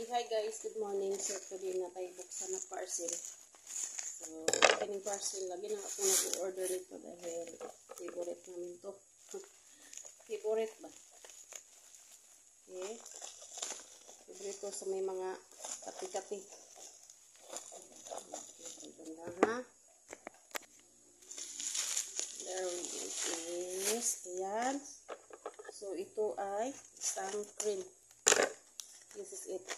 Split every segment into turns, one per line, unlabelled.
Hi guys, good morning. So today na tayo buksan na parcel. So kining parcel lagi na ako nag-order nito dahil favorite namin to. Favorite ba? Okay. Favorite ko sa may mga kati-kati. Okay, ganda ha. There it is. Ayan. So ito ay isang cream. This is it.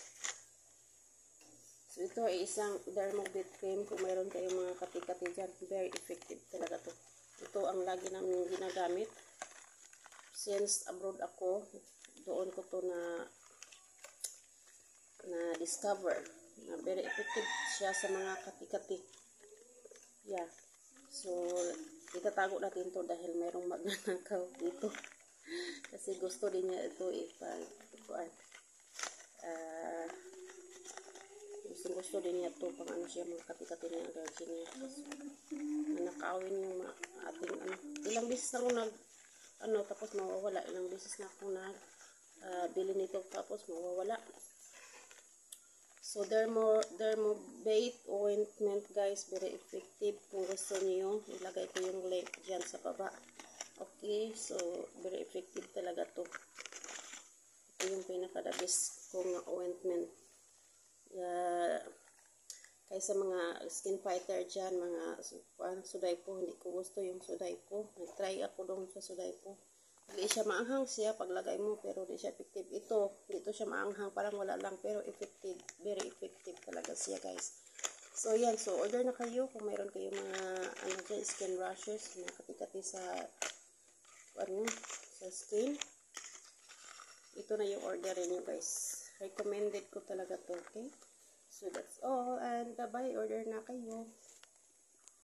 So, ito ay isang Dermobit cream. Kung mayroon kayong mga kati-kati dyan, very effective talaga to. Ito ang lagi namin ginagamit. Since abroad ako, doon ko to na discover na very effective siya sa mga kati-kati. Yeah. So, itatago natin to dahil mayroong magnanakaw dito. Kasi gusto din niya ito gusto din niya ito pang ano siya, mga kati-kati niya, allergy niya. So, nanakawin yung ating ilang beses na ako tapos mawawala. Ilang beses na ako bili nito tapos mawawala. So, Dermobate ointment guys, very effective. Kung gusto niyo, ilagay ko yung link dyan sa baba. Okay, so, very effective talaga to. Ito yung pinaka-the best kong ointment. Kaysa mga skin fighter dyan, mga suday po, hindi ko gusto yung suday po. Nag-try ako doon sa suday po. Hindi siya maanghang siya paglagay mo, pero hindi siya effective. Ito, dito siya maanghang, parang wala lang, pero effective. Very effective talaga siya guys. So yan, so order na kayo kung mayroon kayo mga dyan, skin rashes, mga kati-kati sa skin. Ito na yung orderin nyo guys. Recommended ko talaga to, okay? So that's all, and bye-bye, order na kayo.